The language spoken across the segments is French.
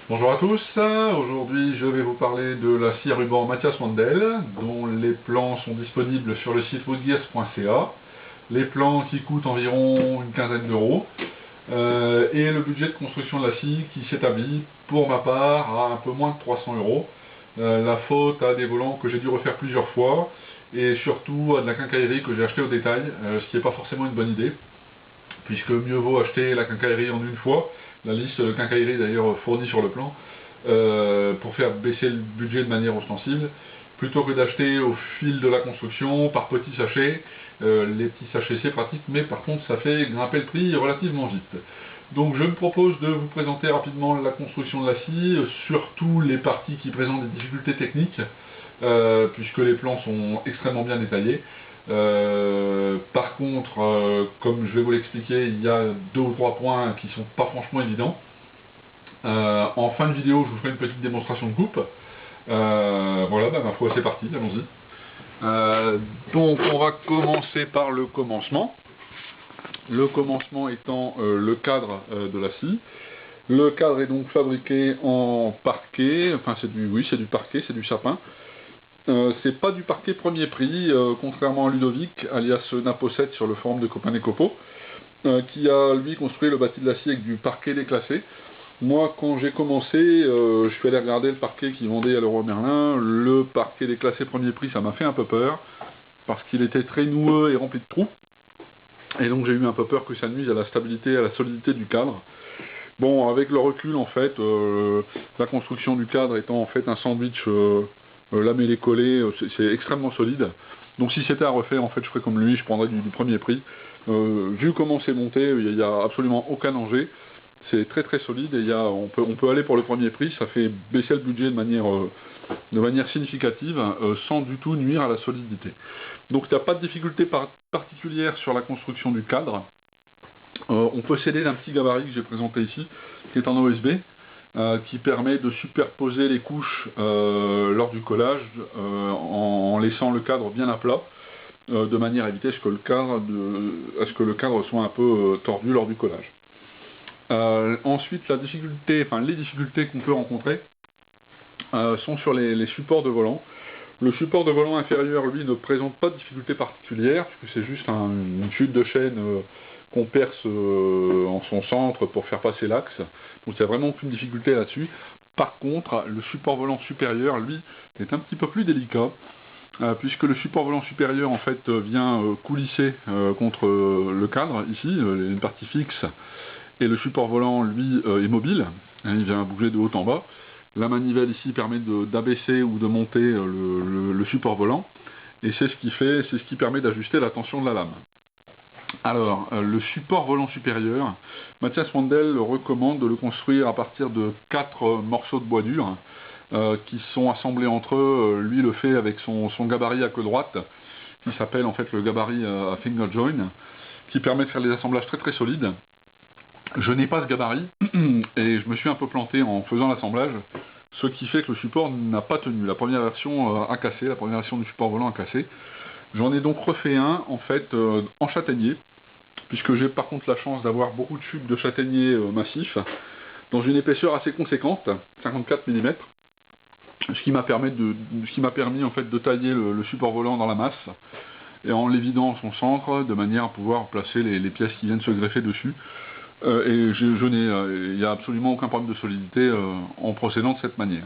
Bonjour à tous, aujourd'hui je vais vous parler de la scie à ruban Matthias Wandel, dont les plans sont disponibles sur le site woodgears.ca, les plans qui coûtent environ une quinzaine d'euros, et le budget de construction de la scie qui s'établit pour ma part à un peu moins de 300 euros. La faute à des volants que j'ai dû refaire plusieurs fois, et surtout à de la quincaillerie que j'ai acheté au détail, ce qui n'est pas forcément une bonne idée, puisque mieux vaut acheter la quincaillerie en une fois, la liste de quincaillerie d'ailleurs fournie sur le plan, pour faire baisser le budget de manière ostensible, plutôt que d'acheter au fil de la construction, par petits sachets. Les petits sachets c'est pratique, mais par contre ça fait grimper le prix relativement vite. Donc je me propose de vous présenter rapidement la construction de la scie, surtout les parties qui présentent des difficultés techniques, puisque les plans sont extrêmement bien détaillés. Par contre, comme je vais vous l'expliquer, il y a 2 ou 3 points qui sont pas franchement évidents. En fin de vidéo, je vous ferai une petite démonstration de coupe. Voilà, ma foi, c'est parti, allons-y. Donc, on va commencer par le commencement. Le commencement étant le cadre de la scie. Le cadre est donc fabriqué en parquet, enfin c'est du parquet, c'est du sapin. C'est pas du parquet premier prix, contrairement à Ludovic, alias Napo 7 sur le forum de Copain et Copo, qui a lui construit le bâti de la scie avec du parquet déclassé. Moi, quand j'ai commencé, je suis allé regarder le parquet qu'ils vendaient à Leroy Merlin. Le parquet déclassé premier prix, ça m'a fait un peu peur, parce qu'il était très noueux et rempli de trous. Et donc j'ai eu un peu peur que ça nuise à la stabilité, à la solidité du cadre. Bon, avec le recul, en fait, la construction du cadre étant en fait un sandwich lamellé-collé, c'est extrêmement solide. Donc si c'était à refaire, en fait, je ferais comme lui, je prendrais du premier prix. Vu comment c'est monté, il n'y a absolument aucun danger. C'est très très solide et on peut aller pour le premier prix, ça fait baisser le budget de manière significative, sans du tout nuire à la solidité. Donc il n'y a pas de difficulté particulière sur la construction du cadre. On peut s'aider d'un petit gabarit que j'ai présenté ici, qui est en OSB, qui permet de superposer les couches lors du collage, en laissant le cadre bien à plat, de manière à éviter à ce que le cadre soit un peu tordu lors du collage. Ensuite, les difficultés qu'on peut rencontrer sont sur les supports de volant. Le support de volant inférieur, lui, ne présente pas de difficulté particulière, puisque c'est juste une chute de chaîne qu'on perce en son centre pour faire passer l'axe. Donc il n'y a vraiment aucune difficulté là-dessus. Par contre, le support volant supérieur, lui, est un petit peu plus délicat, puisque le support volant supérieur, en fait, vient coulisser contre le cadre, ici, une partie fixe, et le support volant, lui, est mobile, hein, il vient bouger de haut en bas. La manivelle ici permet d'abaisser ou de monter le support volant, et c'est ce qui permet d'ajuster la tension de la lame. Alors, le support volant supérieur, Matthias Wandel recommande de le construire à partir de 4 morceaux de bois dur, qui sont assemblés entre eux. Lui le fait avec son gabarit à queue droite, qui s'appelle en fait le gabarit à finger join, qui permet de faire des assemblages très très solides. Je n'ai pas ce gabarit, et je me suis un peu planté en faisant l'assemblage, ce qui fait que le support n'a pas tenu. La première version a cassé, la première version du support volant a cassé. J'en ai donc refait un, en fait, en châtaignier, puisque j'ai par contre la chance d'avoir beaucoup de chutes de châtaignier massif, dans une épaisseur assez conséquente, 54 mm, ce qui m'a permis en fait de tailler le support volant dans la masse, et en l'évidant en son centre, de manière à pouvoir placer les pièces qui viennent se greffer dessus. Et il n'y a absolument aucun problème de solidité en procédant de cette manière.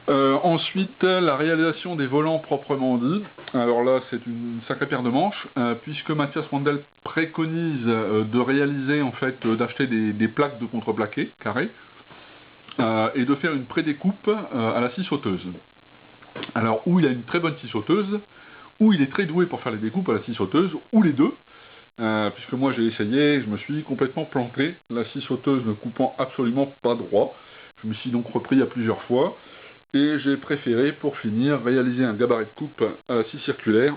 Ensuite, la réalisation des volants proprement dit. Alors là, c'est une sacrée paire de manches, puisque Matthias Wandel préconise de réaliser, en fait, d'acheter des plaques de contreplaqué, carrées, et de faire une prédécoupe à la scie sauteuse. Alors, ou il a une très bonne scie sauteuse, ou il est très doué pour faire les découpes à la scie sauteuse, ou les deux, puisque moi j'ai essayé, je me suis complètement planté, la scie sauteuse ne coupant absolument pas droit. Je me suis donc repris à plusieurs fois, et j'ai préféré, pour finir, réaliser un gabarit de coupe à la scie circulaire,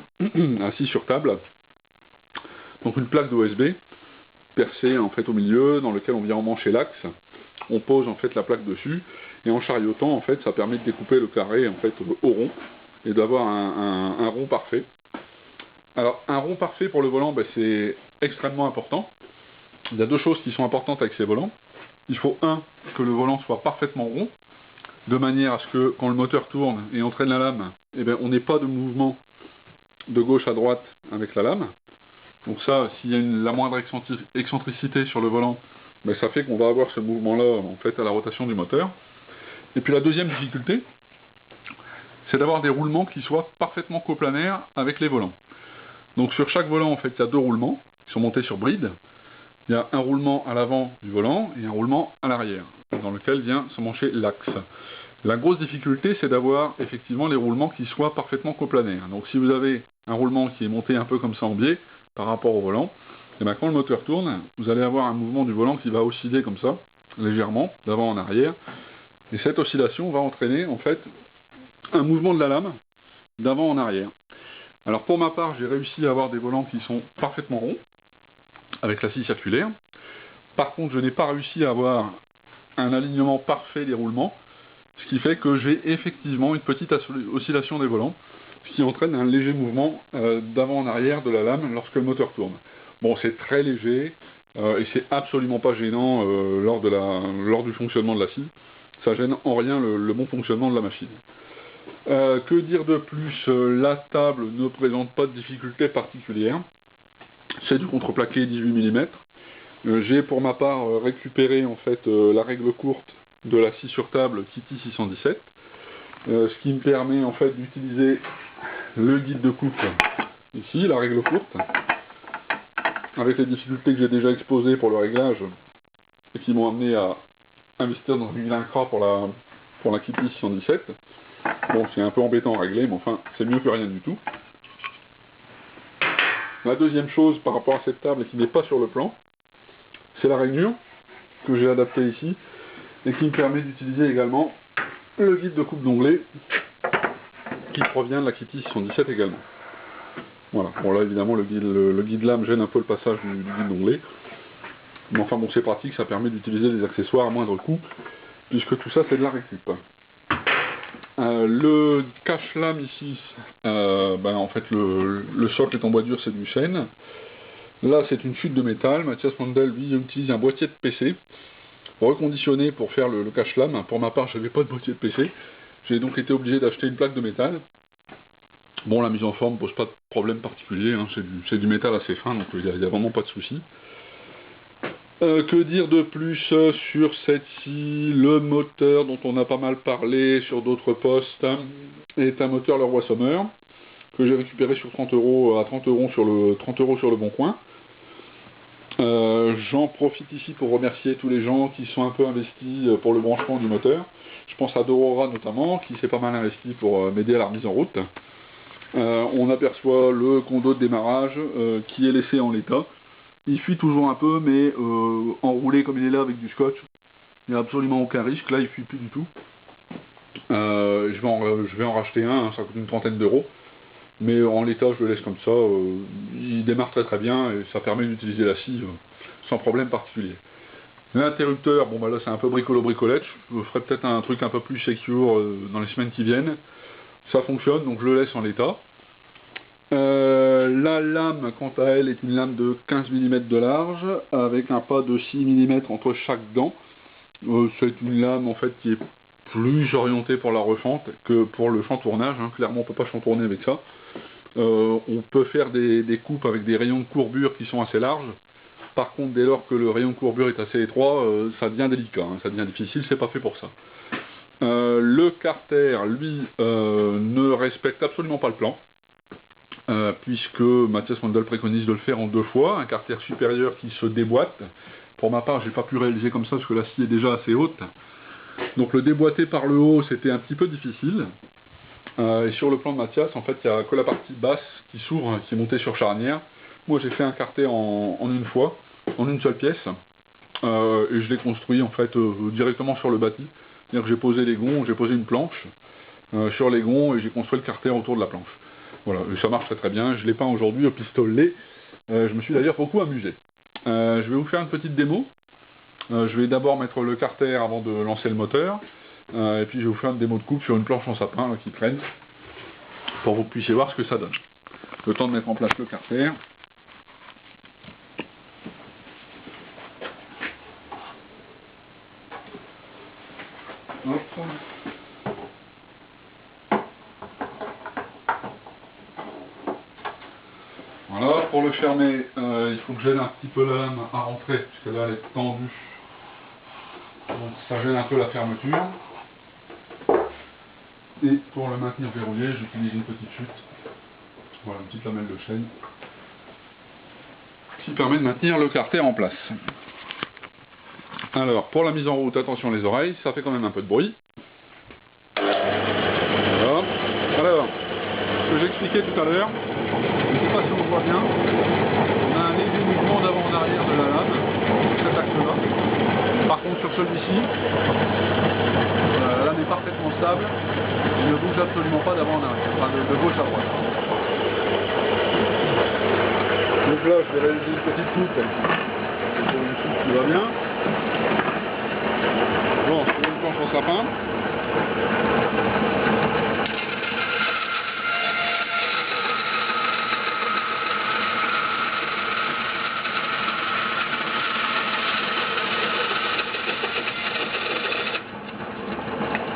à scie sur table, donc une plaque d'OSB, percée en fait au milieu, dans lequel on vient emmancher l'axe, on pose en fait la plaque dessus, et en chariotant, en fait, ça permet de découper le carré en fait au rond, et d'avoir un rond parfait. Alors, un rond parfait pour le volant, c'est extrêmement important. Il y a deux choses qui sont importantes avec ces volants. il faut que le volant soit parfaitement rond, de manière à ce que quand le moteur tourne et entraîne la lame, eh bien, on n'ait pas de mouvement de gauche à droite avec la lame. Donc ça, s'il y a la moindre excentricité sur le volant, ben ça fait qu'on va avoir ce mouvement-là en fait à la rotation du moteur. Et puis la deuxième difficulté, c'est d'avoir des roulements qui soient parfaitement coplanaires avec les volants. Donc sur chaque volant, en fait, il y a deux roulements qui sont montés sur bride. Il y a un roulement à l'avant du volant et un roulement à l'arrière, dans lequel vient se mancher l'axe. La grosse difficulté, c'est d'avoir effectivement les roulements qui soient parfaitement coplanaires. Donc si vous avez un roulement qui est monté un peu comme ça en biais par rapport au volant, et bien quand le moteur tourne, vous allez avoir un mouvement du volant qui va osciller comme ça, légèrement, d'avant en arrière. Et cette oscillation va entraîner en fait un mouvement de la lame d'avant en arrière. Alors pour ma part, j'ai réussi à avoir des volants qui sont parfaitement ronds, avec la scie circulaire. Par contre, je n'ai pas réussi à avoir un alignement parfait des roulements, ce qui fait que j'ai effectivement une petite oscillation des volants, ce qui entraîne un léger mouvement d'avant en arrière de la lame lorsque le moteur tourne. Bon, c'est très léger, et c'est absolument pas gênant lors du fonctionnement de la scie. Ça gêne en rien le bon fonctionnement de la machine. Que dire de plus? La table ne présente pas de difficulté particulière. C'est du contreplaqué 18 mm. J'ai pour ma part récupéré en fait la règle courte de la scie sur table Kitty 617, ce qui me permet en fait d'utiliser le guide de coupe ici, la règle courte, avec les difficultés que j'ai déjà exposées pour le réglage et qui m'ont amené à investir dans une Incra pour la Kitty 617. Bon, c'est un peu embêtant à régler, mais enfin, c'est mieux que rien du tout. La deuxième chose par rapport à cette table et qui n'est pas sur le plan, c'est la rainure que j'ai adaptée ici et qui me permet d'utiliser également le guide de coupe d'onglet qui provient de la Kitty 617 également. Voilà, bon là évidemment le guide lame gêne un peu le passage du guide d'onglet, mais enfin bon c'est pratique, ça permet d'utiliser des accessoires à moindre coût, puisque tout ça c'est de la récup. Le cache-lame ici, en fait le socle est en bois dur, c'est du chêne. Là c'est une chute de métal. Mathias Mandel lui utilise un boîtier de PC reconditionné pour faire le cache-lame. Pour ma part je n'avais pas de boîtier de PC, j'ai donc été obligé d'acheter une plaque de métal. Bon, la mise en forme pose pas de problème particulier, hein. C'est du métal assez fin, donc il n'y a vraiment pas de souci. Que dire de plus sur cette scie? Le moteur dont on a pas mal parlé sur d'autres postes est un moteur Leroy Sommer que j'ai récupéré sur 30 € à 30 € sur le Bon Coin. J'en profite ici pour remercier tous les gens qui sont un peu investis pour le branchement du moteur. Je pense à Dorora notamment, qui s'est pas mal investi pour m'aider à la remise en route. On aperçoit le condo de démarrage qui est laissé en l'état. Il fuit toujours un peu, mais enroulé comme il est là avec du scotch, il n'y a absolument aucun risque. Là, il ne fuit plus du tout. Je vais en racheter un, hein, ça coûte une trentaine d'euros. Mais en l'état, je le laisse comme ça. Il démarre très très bien et ça permet d'utiliser la scie sans problème particulier. L'interrupteur, bon bah là c'est un peu bricolo-bricolette. Je ferai peut-être un truc un peu plus secure dans les semaines qui viennent. Ça fonctionne, donc je le laisse en l'état. La lame, quant à elle, est une lame de 15 mm de large, avec un pas de 6 mm entre chaque dent. C'est une lame en fait qui est plus orientée pour la refente que pour le chantournage, hein. Clairement on ne peut pas chantourner avec ça. On peut faire des coupes avec des rayons de courbure qui sont assez larges. Par contre, dès lors que le rayon de courbure est assez étroit, ça devient délicat, hein, ça devient difficile, c'est pas fait pour ça. Le carter, lui, ne respecte absolument pas le plan. Puisque Mathias Mandel préconise de le faire en 2 fois, un carter supérieur qui se déboîte. Pour ma part, j'ai pas pu réaliser comme ça parce que la scie est déjà assez haute. Donc le déboîter par le haut, c'était un petit peu difficile. Et sur le plan de Mathias, en fait, il n'y a que la partie basse qui s'ouvre, qui est montée sur charnière. Moi, j'ai fait un carter en une fois, en une seule pièce, et je l'ai construit en fait directement sur le bâti. C'est-à-dire que j'ai posé les gonds, j'ai posé une planche sur les gonds et j'ai construit le carter autour de la planche. Voilà, ça marche très très bien, je l'ai peint aujourd'hui au pistolet, je me suis d'ailleurs beaucoup amusé. Je vais vous faire une petite démo, je vais d'abord mettre le carter avant de lancer le moteur, et puis je vais vous faire une démo de coupe sur une planche en sapin là, qui traîne, pour que vous puissiez voir ce que ça donne. Le temps de mettre en place le carter. Hop. Voilà, pour le fermer, il faut que j'aide un petit peu la lame à rentrer, puisque là elle est tendue. Donc ça gêne un peu la fermeture. Et pour le maintenir verrouillé, j'utilise une petite chute. Voilà, une petite lamelle de chaîne qui permet de maintenir le carter en place. Alors, pour la mise en route, attention les oreilles, ça fait quand même un peu de bruit. Voilà. Alors, ce que j'expliquais tout à l'heure, je ne sais pas si on voit bien, on a un léger mouvement d'avant en arrière de la lame, sur cet axe-là. Par contre, sur celui-ci, la lame est parfaitement stable, il ne bouge absolument pas d'avant en arrière, enfin de gauche à droite. Donc là, je vais réaliser une petite coupe, pour une coupe qui va bien. Bon, sur une planche en sapin.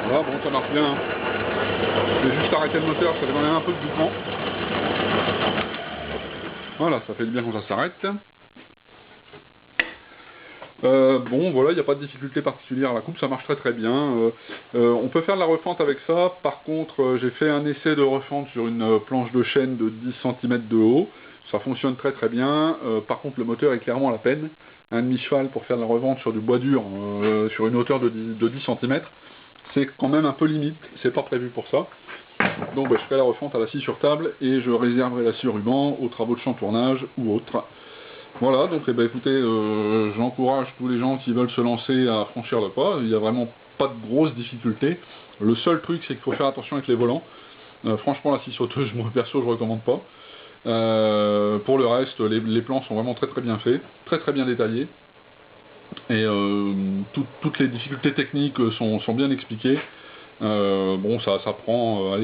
Voilà, bon, ça marche bien. Je vais juste arrêter le moteur, ça fait quand même un peu de doucement. Voilà, ça fait du bien quand ça s'arrête. Bon, voilà, il n'y a pas de difficulté particulière à la coupe, ça marche très très bien. On peut faire de la refente avec ça. Par contre, j'ai fait un essai de refente sur une planche de chêne de 10 cm de haut. Ça fonctionne très très bien. Par contre, le moteur est clairement à la peine. Un demi-cheval pour faire de la revente sur du bois dur, sur une hauteur de 10 cm, c'est quand même un peu limite. C'est pas prévu pour ça. Donc je ferai la refonte à la scie sur table et je réserverai la scie ruban aux travaux de champ-tournage ou autres. Voilà, donc écoutez, j'encourage tous les gens qui veulent se lancer à franchir le pas. Il n'y a vraiment pas de grosses difficultés. Le seul truc, c'est qu'il faut faire attention avec les volants. Franchement, la scie sauteuse, moi perso, je ne recommande pas. Pour le reste, les plans sont vraiment très très bien faits, très très bien détaillés. Et toutes les difficultés techniques sont bien expliquées. Bon, ça prend,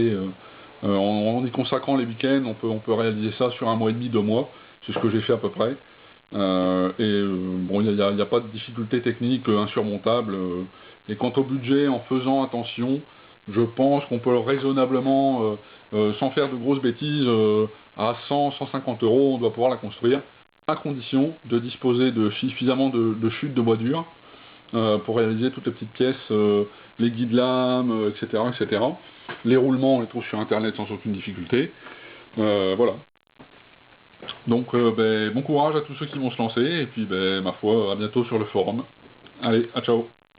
en y consacrant les week-ends, on peut réaliser ça sur 1 mois et demi, 2 mois. C'est ce que j'ai fait à peu près. Bon, il n'y a pas de difficulté technique insurmontable. Et quant au budget, en faisant attention, je pense qu'on peut raisonnablement, sans faire de grosses bêtises, à 100-150 euros, on doit pouvoir la construire, à condition de disposer de suffisamment de chutes de bois dur pour réaliser toutes les petites pièces, les guides lames, etc., etc. Les roulements, on les trouve sur internet sans aucune difficulté. Voilà. Donc bon courage à tous ceux qui vont se lancer, et puis ma foi, à bientôt sur le forum. Allez, à ciao.